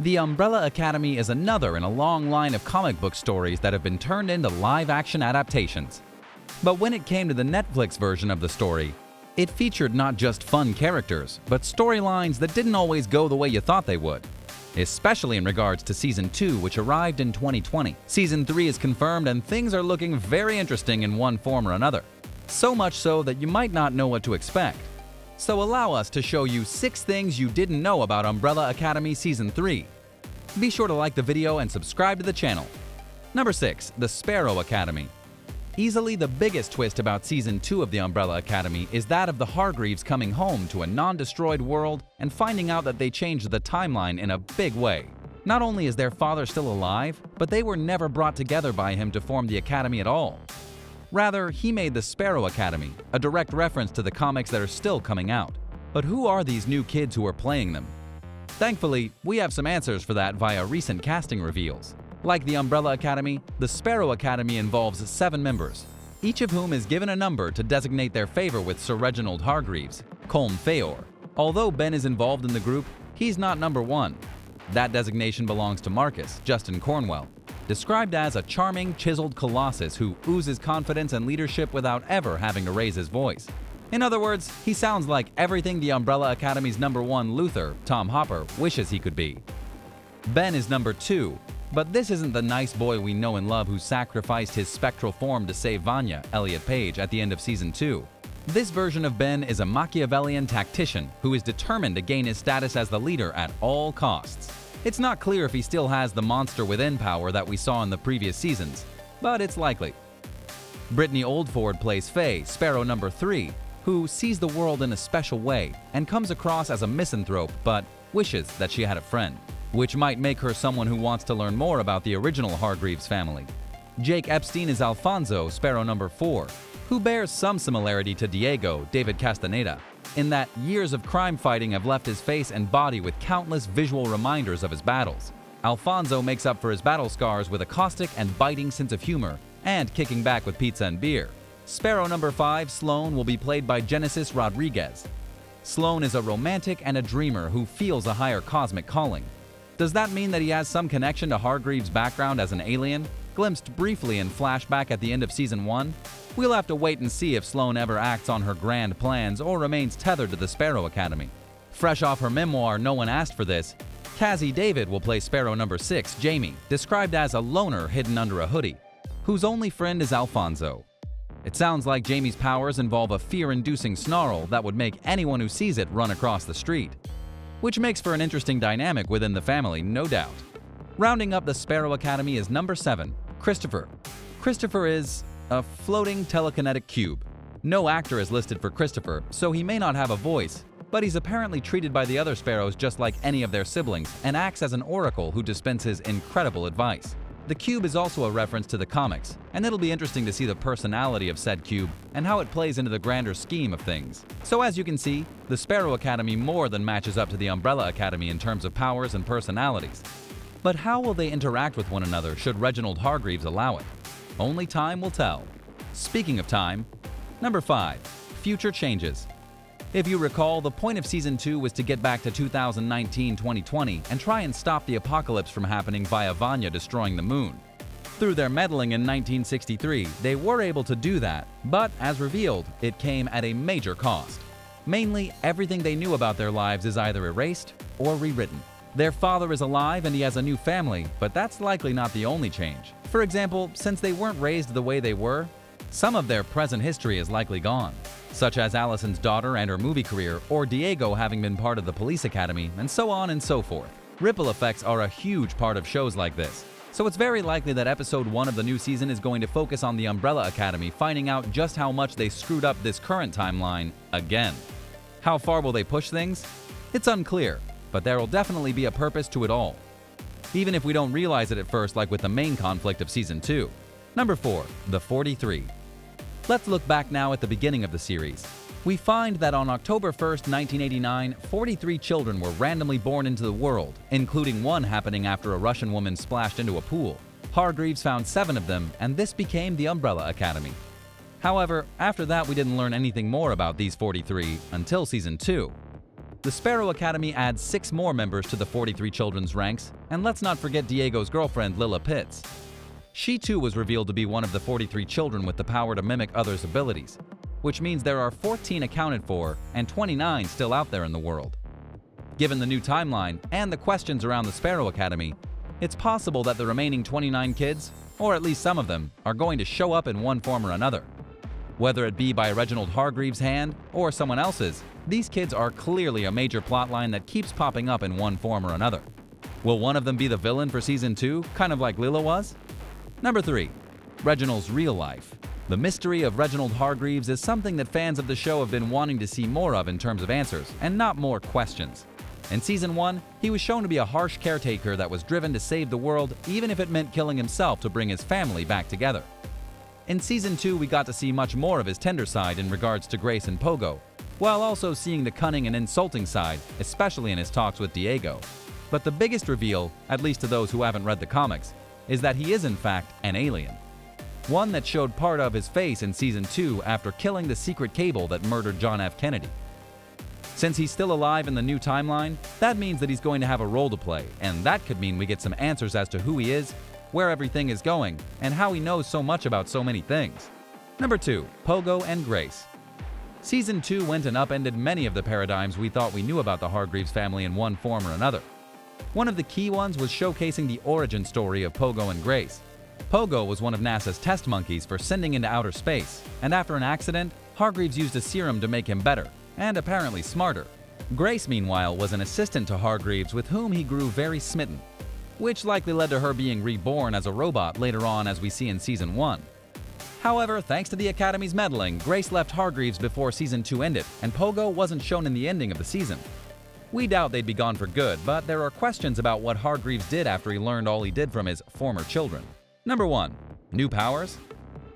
The Umbrella Academy is another in a long line of comic book stories that have been turned into live-action adaptations. But when it came to the Netflix version of the story, it featured not just fun characters, but storylines that didn't always go the way you thought they would. Especially in regards to Season 2, which arrived in 2020. Season 3 is confirmed and things are looking very interesting in one form or another. So much so that you might not know what to expect. So allow us to show you 6 things you didn't know about Umbrella Academy Season 3. Be sure to like the video and subscribe to the channel. Number 6. The Sparrow Academy. Easily the biggest twist about Season 2 of the Umbrella Academy is that of the Hargreaves coming home to a non-destroyed world and finding out that they changed the timeline in a big way. Not only is their father still alive, but they were never brought together by him to form the Academy at all. Rather, he made the Sparrow Academy, a direct reference to the comics that are still coming out. But who are these new kids who are playing them? Thankfully, we have some answers for that via recent casting reveals. Like the Umbrella Academy, the Sparrow Academy involves 7 members, each of whom is given a number to designate their favor with Sir Reginald Hargreaves, Colm Feore. Although Ben is involved in the group, he's not number 1. That designation belongs to Marcus, Justin Cornwell, described as a charming, chiseled colossus who oozes confidence and leadership without ever having to raise his voice. In other words, he sounds like everything the Umbrella Academy's number 1 Luther, Tom Hopper, wishes he could be. Ben is number 2, but this isn't the nice boy we know and love who sacrificed his spectral form to save Vanya, Elliot Page, at the end of Season 2. This version of Ben is a Machiavellian tactician who is determined to gain his status as the leader at all costs. It's not clear if he still has the monster within power that we saw in the previous seasons, but it's likely. Brittany Oldford plays Faye, Sparrow number 3, who sees the world in a special way and comes across as a misanthrope but wishes that she had a friend, which might make her someone who wants to learn more about the original Hargreaves family. Jake Epstein is Alfonso, Sparrow number 4, who bears some similarity to Diego, David Castaneda, in that years of crime fighting have left his face and body with countless visual reminders of his battles. Alfonso makes up for his battle scars with a caustic and biting sense of humor and kicking back with pizza and beer. Sparrow number 5, Sloan, will be played by Genesis Rodriguez. Sloan is a romantic and a dreamer who feels a higher cosmic calling. Does that mean that he has some connection to Hargreaves' background as an alien, glimpsed briefly in flashback at the end of Season 1? We'll have to wait and see if Sloan ever acts on her grand plans or remains tethered to the Sparrow Academy. Fresh off her memoir, No One Asked for This, Cassie David will play Sparrow number 6, Jamie, described as a loner hidden under a hoodie, whose only friend is Alfonso. It sounds like Jamie's powers involve a fear-inducing snarl that would make anyone who sees it run across the street, which makes for an interesting dynamic within the family, no doubt. Rounding up the Sparrow Academy is number 7, Christopher. Christopher is a floating telekinetic cube. No actor is listed for Christopher, so he may not have a voice, but he's apparently treated by the other sparrows just like any of their siblings and acts as an oracle who dispenses incredible advice. The cube is also a reference to the comics, and it'll be interesting to see the personality of said cube and how it plays into the grander scheme of things. So as you can see, the Sparrow Academy more than matches up to the Umbrella Academy in terms of powers and personalities. But how will they interact with one another should Reginald Hargreaves allow it? Only time will tell. Speaking of time, number 5, future changes. If you recall, the point of Season 2 was to get back to 2019-2020 and try and stop the apocalypse from happening via Vanya destroying the moon. Through their meddling in 1963, they were able to do that, but as revealed, it came at a major cost. Mainly, everything they knew about their lives is either erased or rewritten. Their father is alive and he has a new family, but that's likely not the only change. For example, since they weren't raised the way they were, some of their present history is likely gone, such as Allison's daughter and her movie career, or Diego having been part of the police academy, and so on and so forth. Ripple effects are a huge part of shows like this, so it's very likely that episode 1 of the new season is going to focus on the Umbrella Academy finding out just how much they screwed up this current timeline again. How far will they push things? It's unclear, but there will definitely be a purpose to it all, even if we don't realize it at first, like with the main conflict of Season 2. Number 4, the 43. Let's look back now at the beginning of the series. We find that on October 1st, 1989, 43 children were randomly born into the world, including one happening after a Russian woman splashed into a pool. Hargreaves found 7 of them, and this became the Umbrella Academy. However, after that we didn't learn anything more about these 43 until Season 2. The Sparrow Academy adds 6 more members to the 43 children's ranks, and let's not forget Diego's girlfriend, Lila Pitts. She too was revealed to be one of the 43 children with the power to mimic others' abilities, which means there are 14 accounted for and 29 still out there in the world. Given the new timeline and the questions around the Sparrow Academy, it's possible that the remaining 29 kids, or at least some of them, are going to show up in one form or another. Whether it be by Reginald Hargreaves' hand or someone else's, these kids are clearly a major plotline that keeps popping up in one form or another. Will one of them be the villain for Season 2, kind of like Lila was? Number 3. Reginald's real life. The mystery of Reginald Hargreaves is something that fans of the show have been wanting to see more of in terms of answers, and not more questions. In Season 1, he was shown to be a harsh caretaker that was driven to save the world even if it meant killing himself to bring his family back together. In Season 2, we got to see much more of his tender side in regards to Grace and Pogo, while also seeing the cunning and insulting side, especially in his talks with Diego. But the biggest reveal, at least to those who haven't read the comics, is that he is in fact an alien. One that showed part of his face in Season 2 after killing the secret cable that murdered John F. Kennedy. Since he's still alive in the new timeline, that means that he's going to have a role to play, and that could mean we get some answers as to who he is, where everything is going, and how he knows so much about so many things. Number 2. Pogo and Grace. Season 2 went and upended many of the paradigms we thought we knew about the Hargreaves family in one form or another. One of the key ones was showcasing the origin story of Pogo and Grace. Pogo was one of NASA's test monkeys for sending into outer space, and after an accident, Hargreaves used a serum to make him better, and apparently smarter. Grace, meanwhile, was an assistant to Hargreaves with whom he grew very smitten, which likely led to her being reborn as a robot later on, as we see in Season 1. However, thanks to the Academy's meddling, Grace left Hargreaves before Season 2 ended, and Pogo wasn't shown in the ending of the season. We doubt they'd be gone for good, but there are questions about what Hargreaves did after he learned all he did from his former children. Number 1. New powers?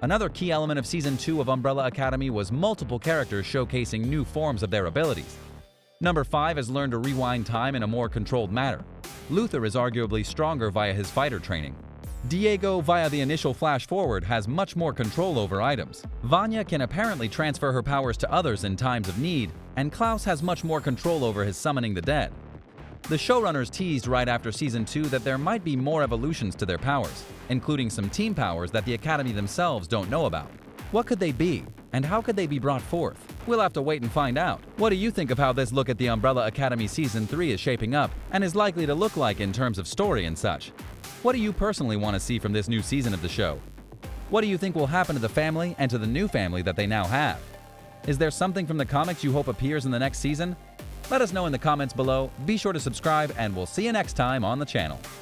Another key element of Season 2 of Umbrella Academy was multiple characters showcasing new forms of their abilities. Number 5 has learned to rewind time in a more controlled manner. Luther is arguably stronger via his fighter training. Diego, via the initial flash forward, has much more control over items. Vanya can apparently transfer her powers to others in times of need, and Klaus has much more control over his summoning the dead. The showrunners teased right after Season 2 that there might be more evolutions to their powers, including some team powers that the Academy themselves don't know about. What could they be, and how could they be brought forth? We'll have to wait and find out. What do you think of how this look at the Umbrella Academy Season 3 is shaping up, and is likely to look like in terms of story and such? What do you personally want to see from this new season of the show? What do you think will happen to the family and to the new family that they now have? Is there something from the comics you hope appears in the next season? Let us know in the comments below, be sure to subscribe, and we'll see you next time on the channel.